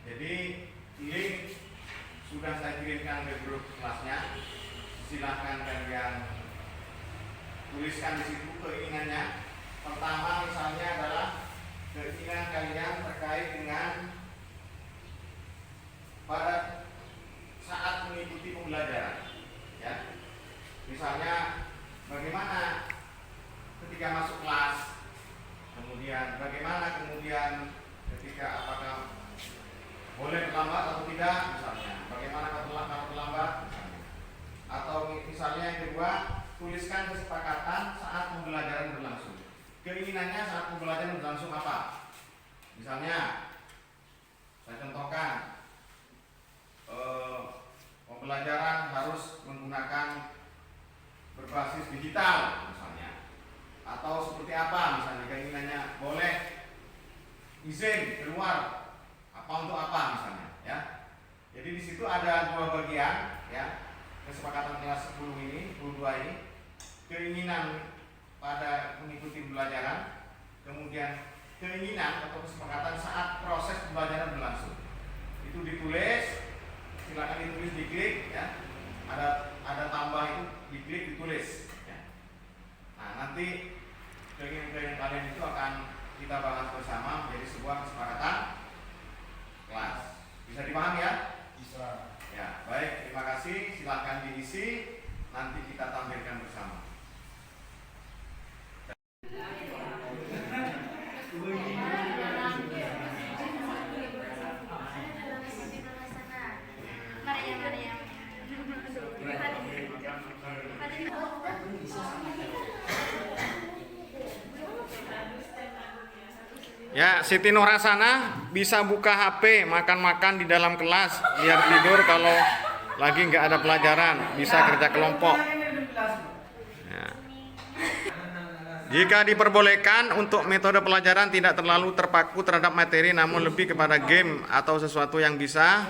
Jadi link sudah saya kirimkan ke grup kelasnya. Silahkan kalian tuliskan di situ keinginannya. Pertama misalnya adalah keinginan kalian terkait dengan pada saat mengikuti pembelajaran, ya. Misalnya bagaimana ketika masuk kelas, kemudian bagaimana ketika apakah boleh terlambat atau tidak, misalnya bagaimana kalau terlambat, misalnya. Atau misalnya yang kedua, tuliskan kesepakatan saat pembelajaran berlangsung. Keinginannya saat pembelajaran berlangsung apa? Misalnya saya contohkan, pembelajaran harus menggunakan berbasis digital misalnya, atau seperti apa misalnya keinginannya, boleh izin keluar apa untuk apa misalnya, ya. Jadi di situ ada dua bagian, ya. Kesepakatan kelas 10 ini, 22 ini, keinginan pada mengikuti pembelajaran, kemudian keinginan atau kesepakatan saat proses pembelajaran berlangsung. Itu ditulis, silakan ditulis, diklik, ya. Ada tambah itu, diklik, ditulis, ya. Nah, nanti keinginan kalian itu akan kita bahas bersama menjadi sebuah kesepakatan kelas. Bisa dipahami ya? Bisa. Ya, baik, terima kasih. Silakan diisi, nanti kita tampilkan bersama. Ya, Siti Nurhasana bisa buka HP, makan-makan di dalam kelas, biar tidur kalau lagi nggak ada pelajaran, bisa kerja kelompok. Ya. Jika diperbolehkan untuk metode pelajaran tidak terlalu terpaku terhadap materi, namun lebih kepada game atau sesuatu yang bisa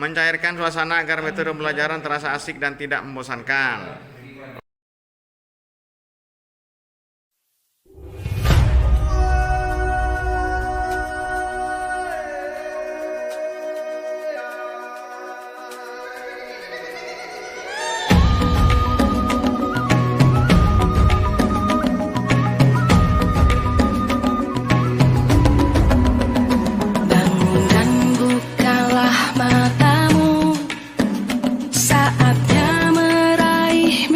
mencairkan suasana agar metode pelajaran terasa asik dan tidak membosankan. Saatnya meraih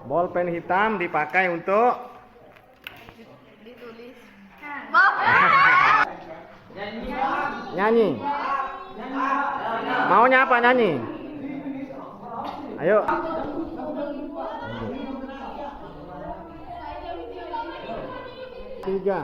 Bolpen hitam dipakai untuk ditulis. nyanyi. Maunya apa nyanyi? Ayo. Tiga.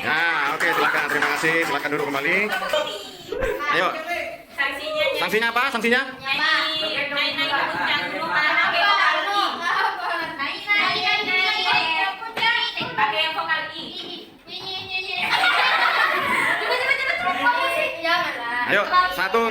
Ya, oke, silakan. Terima kasih. Silakan duduk kembali. Ayo. Sanksinya apa? Sanksinya? Ayo, satu.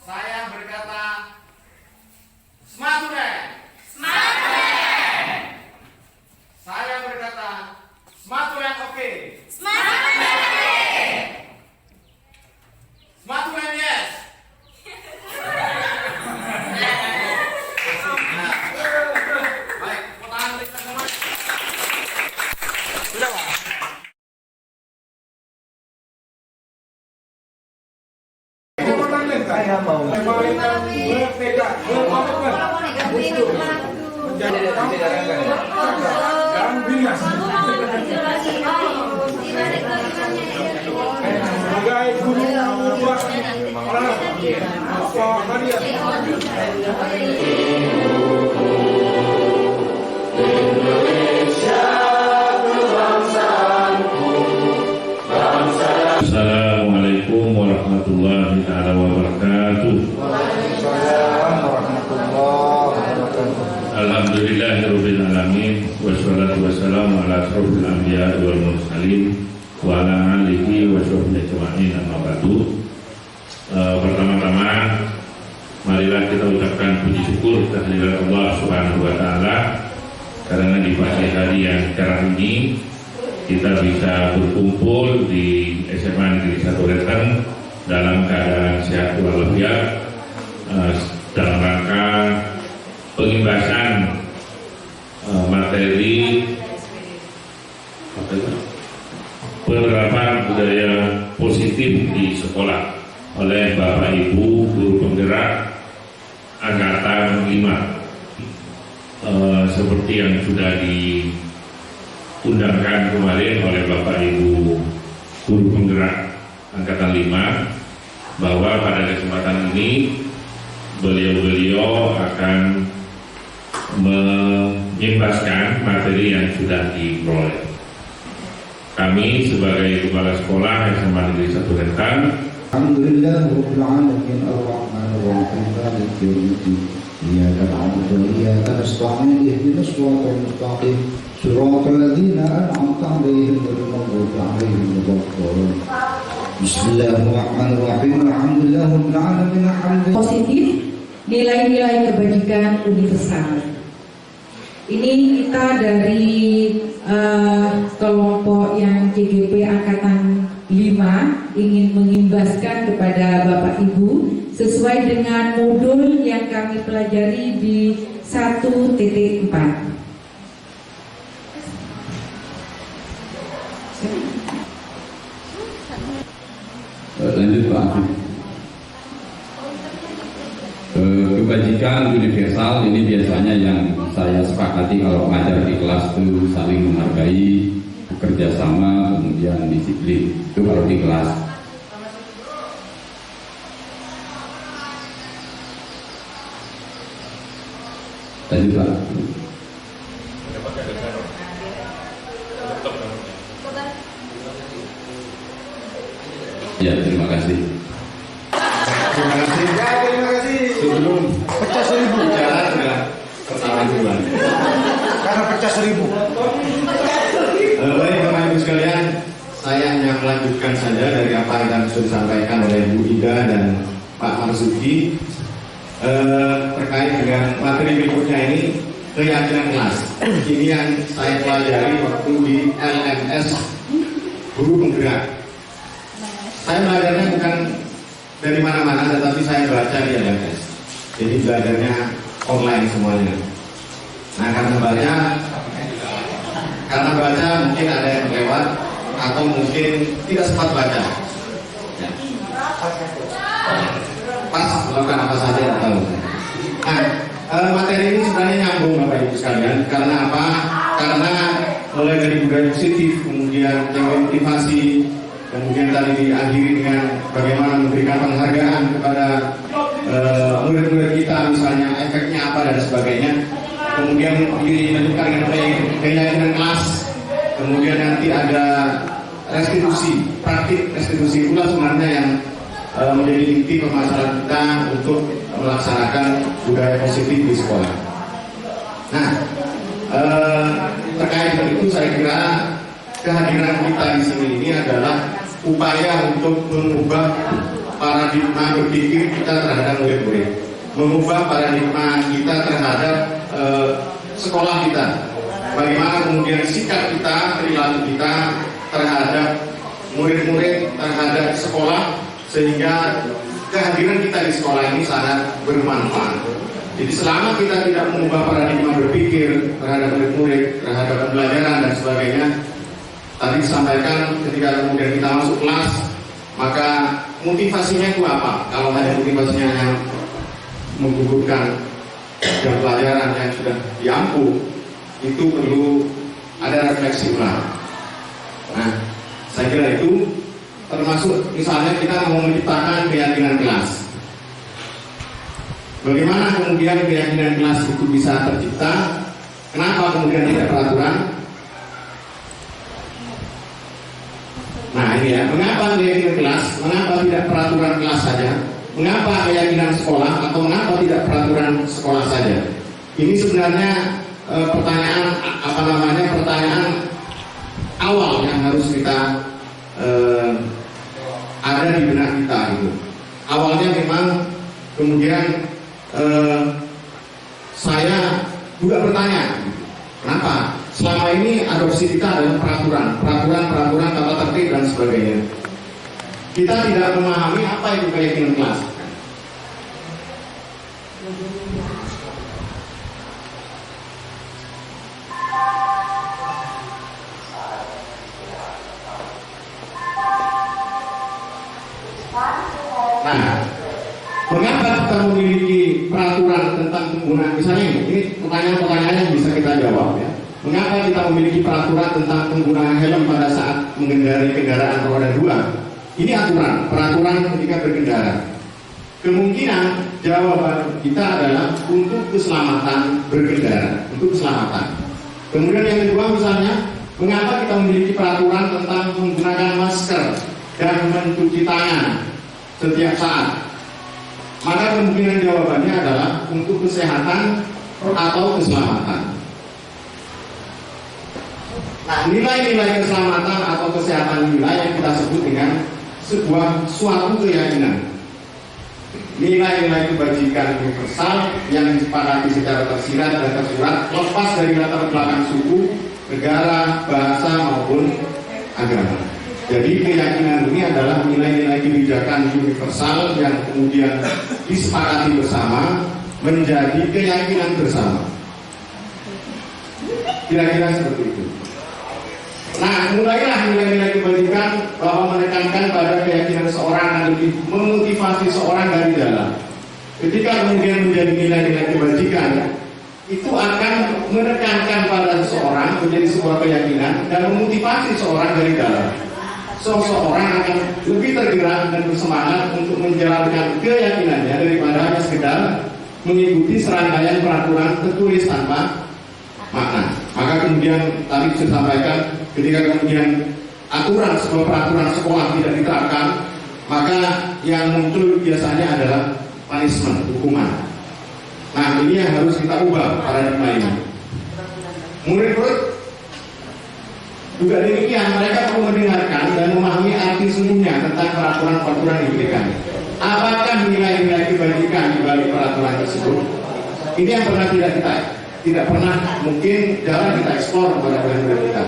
Saya berkata Smathuren. Saya berkata Smathuren oke. Smathuren yes. Baik, potongan kita semua. Sudah, Pak. Saya mau sebagai guru Assalamualaikum warahmatullahi wabarakatuh. Alhamdulillahirabbil alamin wassalatu wassalamu ala asyrofil anbiya'i wal mursalin wa ala alihi wa sahbihi ajma'in amma ba'du. Pertama-tama marilah kita ucapkan puji syukur kehadirat Allah Subhanahu wa taala karena di pagi hari yang cerah ini kita bisa berkumpul di SMA Negeri 1 Reten dalam keadaan sehat walafiat dalam rangka pengimbasan materi penerapan budaya positif di sekolah oleh Bapak Ibu guru penggerak angkatan 5 seperti yang sudah diundangkan kemarin oleh Bapak Ibu guru penggerak angkatan 5 bahwa pada kesempatan ini beliau-beliau akan mengimbaskan materi yang sudah diperoleh. Kami sebagai kepala sekolah SMA Negeri 1 Reten, Alhamdulillahirabbil alamin arrahmanir rahim maliki yaumiddin iyyaka na'budu wa iyyaka nasta'in ihdinas siratal mustaqim siratal ladzina an'amta 'alaihim ghairil maghdubi 'alaihim waladdallin. Bismillahirrahmanirrahim alhamdulillahirabbil alamin hamdan positif nilai-nilai kebajikan universal. Ini kita dari kelompok yang CGP Angkatan 5 ingin mengimbaskan kepada Bapak Ibu sesuai dengan modul yang kami pelajari di 1.4. Lanjut Pak Afif. Kebajikan universal ini biasanya yang saya sepakati kalau ngajar di kelas itu saling menghargai, kerjasama, kemudian disiplin. Itu kalau di kelas. Lanjut Pak. Ya, terima kasih. Terima kasih. Ya, terima kasih. Sebelum pecah 1000 jalan sudah pertama duluan. melanjutkan saja dari apa yang sudah disampaikan oleh Bu Ida dan Pak Marzuki terkait dengan materi berikutnya ini, keyakinan kelas. Ini yang saya pelajari waktu di LMS Guru Penggerak. Saya belajarnya bukan dari mana-mana, tetapi saya baca di LMS. Jadi belajarnya online semuanya. Nah, karena baca mungkin ada yang lewat atau mungkin tidak sempat baca. Ya. Pas melakukan apa saja tidak tahu. Nah, materi ini sebenarnya nyambung Bapak Ibu sekalian. Karena apa? Karena mulai dari budaya positif, kemudian teori motivasi, kemudian tadi diakhiri dengan bagaimana memberikan penghargaan kepada murid-murid kita, misalnya efeknya apa dan sebagainya. Kemudian dilanjutkan dengan keyakinan kelas. Kemudian nanti ada restitusi, praktik restitusi pula sebenarnya yang menjadi inti permasalahan kita untuk melaksanakan budaya positif di sekolah. Nah, terkait dengan itu saya kira kehadiran kita di sini ini adalah upaya untuk mengubah paradigma berpikir kita terhadap murid-murid, mengubah paradigma kita terhadap sekolah kita. Bagaimana kemudian sikap kita, perilaku kita terhadap murid-murid, terhadap sekolah, sehingga kehadiran kita di sekolah ini sangat bermanfaat. Jadi selama kita tidak mengubah paradigma berpikir terhadap murid-murid, terhadap pembelajaran dan sebagainya, tadi disampaikan ketika kemudian kita masuk kelas, maka motivasinya itu apa? Kalau hanya motivasinya yang menggugurkan jam pelajaran yang sudah diampu, itu perlu ada refleksi ulang. Nah, saya kira itu termasuk misalnya kita mau menciptakan keyakinan kelas. Bagaimana kemudian keyakinan kelas itu bisa tercipta? Kenapa kemudian tidak peraturan? Nah ini ya, mengapa keyakinan kelas? Mengapa tidak peraturan kelas saja? Mengapa keyakinan sekolah atau mengapa tidak peraturan sekolah saja? Ini sebenarnya pertanyaan pertanyaan awal yang harus kita ada di benak kita gitu. Awalnya memang kemudian saya juga bertanya, kenapa selama ini adopsi kita adalah peraturan tata tertib dan sebagainya. Kita tidak memahami apa itu keyakinan kelas. Nah, mengapa kita memiliki peraturan tentang penggunaan, misalnya ini pertanyaan-pertanyaan yang bisa kita jawab ya. Mengapa kita memiliki peraturan tentang penggunaan helm pada saat mengendarai kendaraan roda 2? Ini aturan, peraturan ketika berkendara. Kemungkinan jawaban kita adalah untuk keselamatan berkendara, untuk keselamatan. Kemudian yang kedua misalnya, mengapa kita memiliki peraturan tentang menggunakan masker dan mencuci tangan setiap saat? Maka kemungkinan jawabannya adalah untuk kesehatan atau keselamatan. Nah, nilai-nilai keselamatan atau kesehatan nilai yang kita sebut dengan suatu keyakinan. Nilai-nilai kebajikan universal yang disepakati secara tersirat dan tersurat, lepas dari latar belakang suku, negara, bahasa maupun agama. Jadi keyakinan ini adalah nilai-nilai kebijakan universal yang kemudian disepakati bersama menjadi keyakinan bersama. Kira-kira seperti itu. Nah, mulailah nilai-nilai kebajikan bahwa menekankan pada keyakinan seorang dan lebih memotivasi seorang dari dalam. Ketika kemudian menjadi nilai-nilai kebajikan, itu akan menekankan pada seseorang menjadi sebuah keyakinan dan memotivasi seorang dari dalam. Seseorang akan lebih tergerak dan bersemangat untuk menjalankan keyakinannya daripada hanya sekedar mengikuti serangkaian peraturan tertulis tanpa makna. Maka kemudian tadi saya sampaikan, ketika kemudian sebuah peraturan sekolah tidak diterapkan, maka yang muncul biasanya adalah punishment, hukuman. Nah, ini yang harus kita ubah paradigma ini. Murid-murid juga demikian, mereka perlu mendengarkan dan memahami tentang peraturan-peraturan yang diberikan. Apakah nilai-nilai kebajikan di balik peraturan tersebut? Ini yang pernah tidak pernah, mungkin jarang kita eksplor pada murid-murid kita.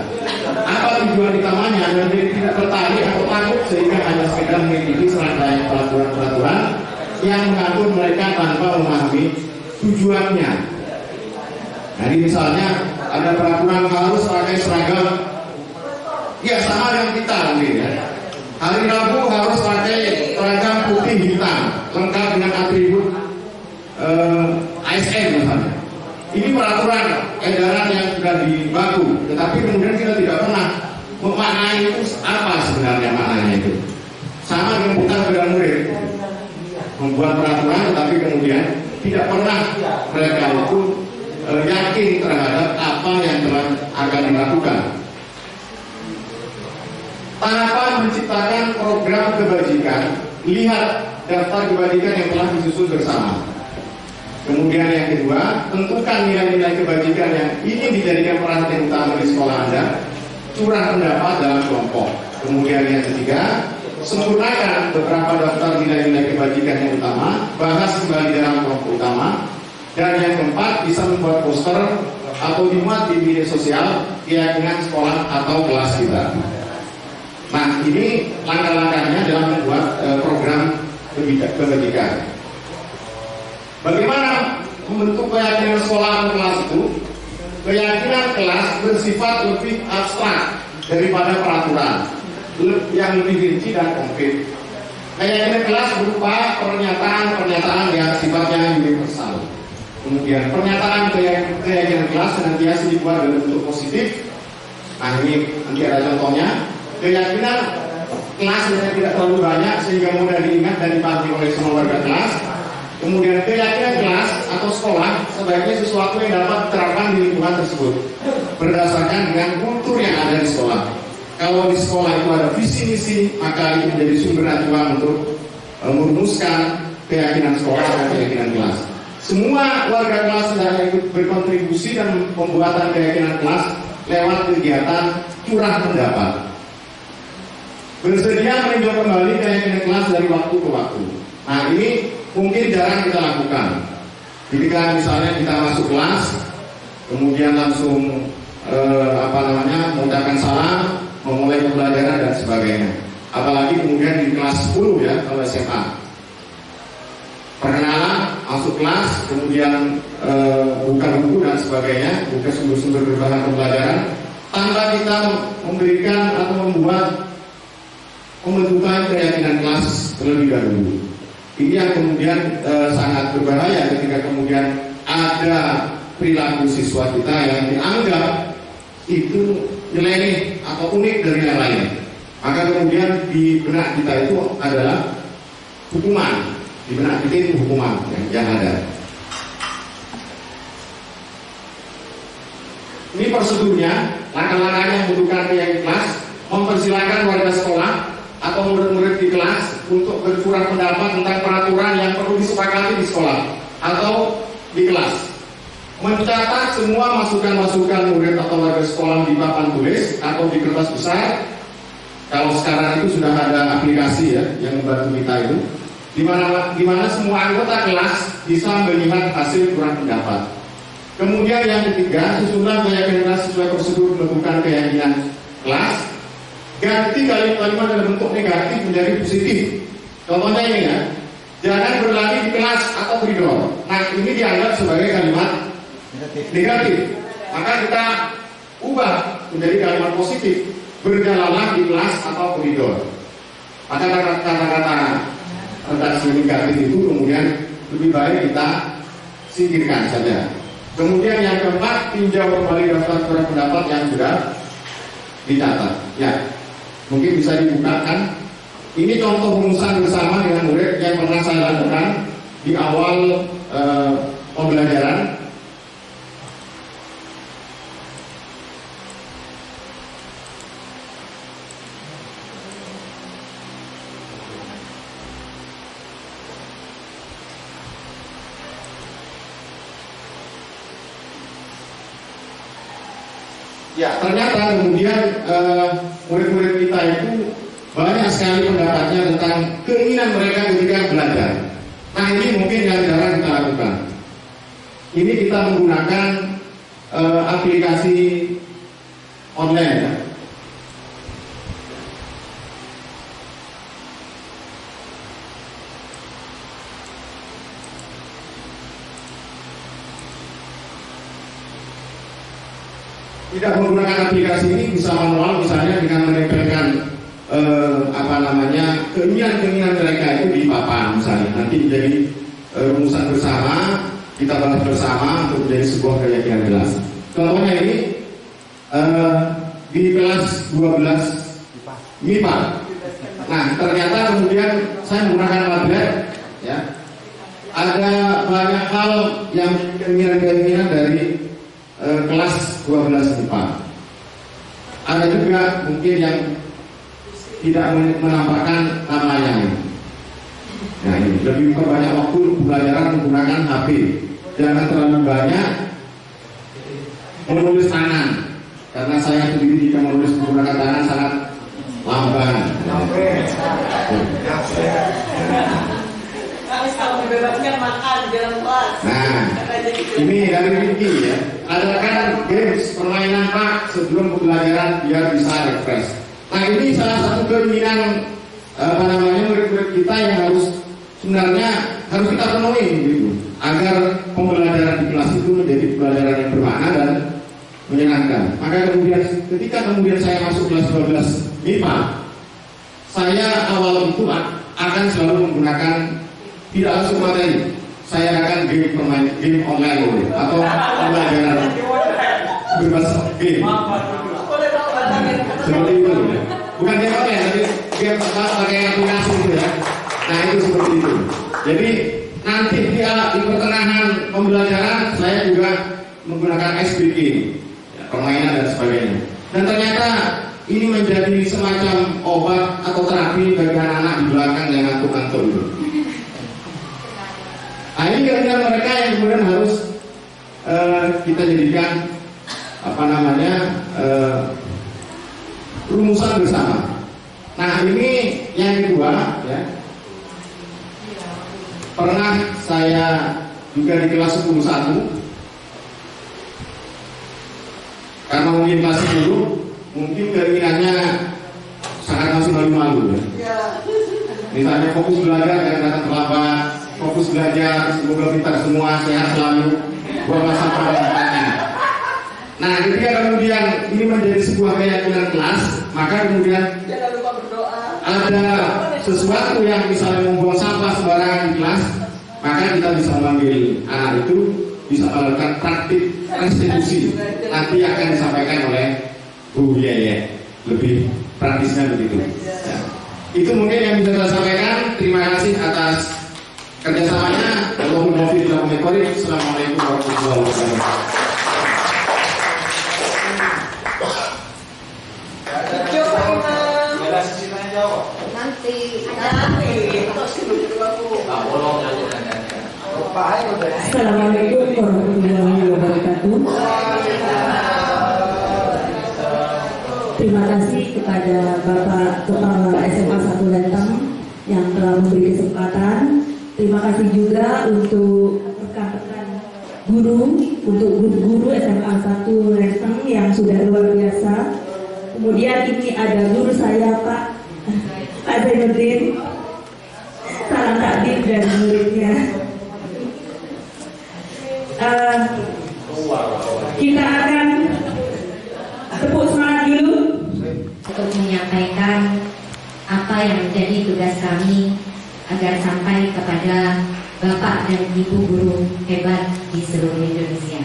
Apa tujuan utamanya? Murid tidak tertarik atau takut sehingga hanya sekedar mengikuti serangkaian peraturan-peraturan yang mengatur mereka tanpa memahami tujuannya. Jadi misalnya ada peraturan harus pakai seragam, ya sama dengan kita mungkin ya. Hari Rabu harus pakai seragam putih hitam lengkap dengan atribut ASN misalnya. Ini peraturan edaran yang sudah dibaku, tetapi kemudian kita tidak pernah memaknai itu apa sebenarnya maknanya itu. Sama dengan kita sebagai murid membuat peraturan, tetapi kemudian tidak pernah mereka itu yakin terhadap apa yang telah akan dilakukan. Tahapan menciptakan program kebajikan, lihat daftar kebajikan yang telah disusun bersama. Kemudian yang kedua, tentukan nilai-nilai kebajikan yang ingin dijadikan perhatian utama di sekolah Anda, curah pendapat dalam kelompok. Kemudian yang ketiga, sempurnakan beberapa daftar nilai-nilai kebajikan yang utama, bahas kembali dalam kelompok utama. Dan yang keempat, bisa membuat poster atau dimuat di media sosial keyakinan sekolah atau kelas kita. Nah, ini langkah-langkahnya dalam membuat program kebajikan. Bagaimana membentuk keyakinan sekolah atau kelas itu? Keyakinan kelas bersifat lebih abstrak daripada peraturan, yang lebih rinci dan konkret. Keyakinan kelas berupa pernyataan-pernyataan yang sifatnya universal. Kemudian pernyataan keyakinan kelas senantiasa dibuat dalam bentuk positif. Nah, ini nanti ada contohnya. Keyakinan kelas tidak terlalu banyak sehingga mudah diingat dan dipahami oleh semua warga kelas. Kemudian keyakinan kelas atau sekolah sebaiknya sesuatu yang dapat diterapkan di lingkungan tersebut berdasarkan dengan kultur yang ada di sekolah. Kalau di sekolah itu ada visi misi, maka itu menjadi sumber acuan untuk merumuskan keyakinan sekolah dan keyakinan kelas. Semua warga kelas sedang ikut berkontribusi dan pembuatan keyakinan kelas lewat kegiatan curah pendapat. Bersedia meninjau kembali keyakinan kelas dari waktu ke waktu. Nah, ini mungkin jarang kita lakukan. Ketika misalnya kita masuk kelas, kemudian langsung mengucapkan salam, memulai pembelajaran dan sebagainya. Apalagi kemudian di kelas 10 ya, kalau SMA. Perkenalan, masuk kelas, kemudian buka buku dan sebagainya, buka sumber-sumber berbahan pembelajaran, tanpa kita memberikan atau membuat pembentukan keyakinan kelas terlebih dahulu. Ini yang kemudian sangat berbahaya ketika kemudian ada perilaku siswa kita yang dianggap itu nyeleneh atau unik dari yang lain. Maka kemudian di benak kita itu adalah hukuman. Di benak kita itu hukuman yang ada. Ini prosedurnya, langkah-langkahnya membutuhkan keyakinan kelas, mempersilahkan warga sekolah atau murid-murid di kelas untuk bercurah pendapat tentang peraturan yang perlu disepakati di sekolah atau di kelas. Mencatat semua masukan-masukan murid atau warga sekolah di papan tulis atau di kertas besar. Kalau sekarang itu sudah ada aplikasi ya yang membantu kita itu, di mana semua anggota kelas bisa melihat hasil curah pendapat. Kemudian yang ketiga, susunan keyakinan kelas sesuai prosedur menentukan keyakinan kelas. Ganti kalimat dalam bentuk negatif menjadi positif. Contohnya ini ya, jangan berlari di kelas atau koridor. Nah, ini dianggap sebagai kalimat negatif. Maka kita ubah menjadi kalimat positif. Berjalanlah di kelas atau koridor. Maka kata-kata redaksi negatif itu kemudian lebih baik kita singkirkan saja. Kemudian yang keempat, tinjau kembali daftar surat pendapat yang sudah dicatat. Ya. Mungkin bisa dibukakan. Ini contoh rumusan bersama dengan murid yang pernah saya lakukan di awal pembelajaran. Ya, ternyata kemudian murid-murid kita itu banyak sekali pendapatnya tentang keinginan mereka ketika belajar. Nah, ini mungkin yang jarang kita lakukan. Ini kita menggunakan aplikasi online ya. Tidak menggunakan aplikasi ini bisa manual, misalnya dengan menempelkan keinginan mereka itu di papan misalnya. Nanti menjadi rumusan bersama, kita bahas bersama untuk menjadi sebuah keyakinan jelas. Contohnya ini di kelas 12 MIPA. Nah, ternyata kemudian saya menggunakan tablet ya. Ada banyak hal yang keinginan dari kelas 12 MIPA. Ada juga mungkin yang tidak menampakkan namanya. Nah, ini lebih banyak waktu pembelajaran menggunakan HP. Jangan terlalu banyak menulis tangan, karena saya sendiri jika menulis menggunakan tangan sangat lamban. Nah, ini dari Ricky ya. Adakan games permainan Pak sebelum pembelajaran biar bisa refresh. Nah, ini salah satu keinginan murid-murid kita yang sebenarnya harus kita penuhi gitu, agar pembelajaran di kelas itu menjadi pembelajaran yang bermakna dan menyenangkan. Maka ketika saya masuk kelas 12 MIPA, saya awal itu akan selalu menggunakan tidak langsung materi. Saya akan game online atau pembelajaran berbasis game. Seperti itu ya. Bukan game online, tapi game pakai aplikasi itu ya. Nah, itu seperti itu. Jadi nanti di pertengahan pembelajaran saya juga menggunakan SBG, ya, permainan dan sebagainya. Dan ternyata ini menjadi semacam obat atau terapi bagi anak-anak di belakang yang ngantuk-ngantuk itu. Nah, ini kira-kira mereka yang kemudian harus kita jadikan rumusan bersama. Nah, ini yang kedua ya. Pernah saya juga di kelas 10-1, karena mungkin kelas 10 mungkin keinginannya sangat masih malu-malu ya. Misalnya fokus belajar, jangan datang terlambat. Fokus belajar, semoga kita semua sehat selalu, buang masa perdebatannya. Nah, ketika kemudian ini menjadi sebuah keyakinan kelas, maka kemudian jangan lupa berdoa. Ada sesuatu yang misalnya membuang sampah sembarangan di kelas, maka kita bisa memanggil anak itu, bisa melakukan praktik restitusi. Nanti akan disampaikan oleh Bu Yaya, lebih praktisnya begitu. Ya. Itu mungkin yang bisa saya sampaikan. Terima kasih atas kerjasamanya. Assalamualaikum warahmatullahi wabarakatuh. Assalamualaikum warahmatullahi wabarakatuh. Terima kasih kepada Bapak Kepala SMA 1 Lenteng yang telah memberi kesempatan. Terima kasih juga untuk rekan-rekan guru, untuk guru-guru SMA 1 Lenteng yang sudah luar biasa. Kemudian ini ada guru saya Pak Zainuddin, salam takdim dari muridnya. Kita akan tepuk semangat dulu untuk menyampaikan apa yang menjadi tugas kami agar sampai kepada Bapak dan Ibu guru hebat di seluruh Indonesia.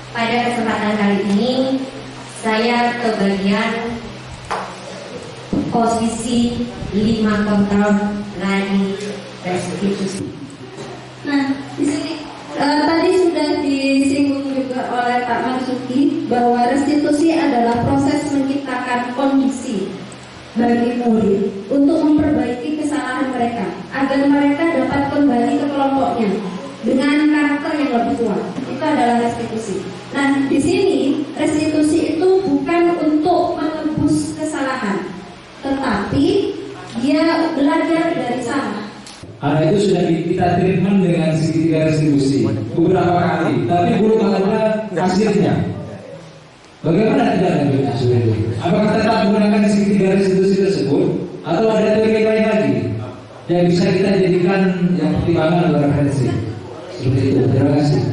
Pada kesempatan kali ini saya kebagian posisi 5 kontrol lagi restitusi. Nah, di sini tadi sudah disinggung juga oleh Pak Marzuki bahwa restitusi adalah proses menciptakan kondisi bagi murid untuk memperbaiki kesalahan mereka agar mereka dapat kembali ke kelompoknya dengan karakter yang lebih kuat. Itu adalah restitusi. Nah, di sini restitusi itu bukan untuk menebus kesalahan Anak itu sudah kita treatment dengan segitiga restitusi beberapa kali, tapi belum ada hasilnya. Bagaimana tidak lanjutnya sudah itu? Apakah tetap menggunakan segitiga restitusi tersebut atau ada teori lain lagi yang bisa kita jadikan yang pertimbangan atau referensi? Seperti itu. Terima kasih.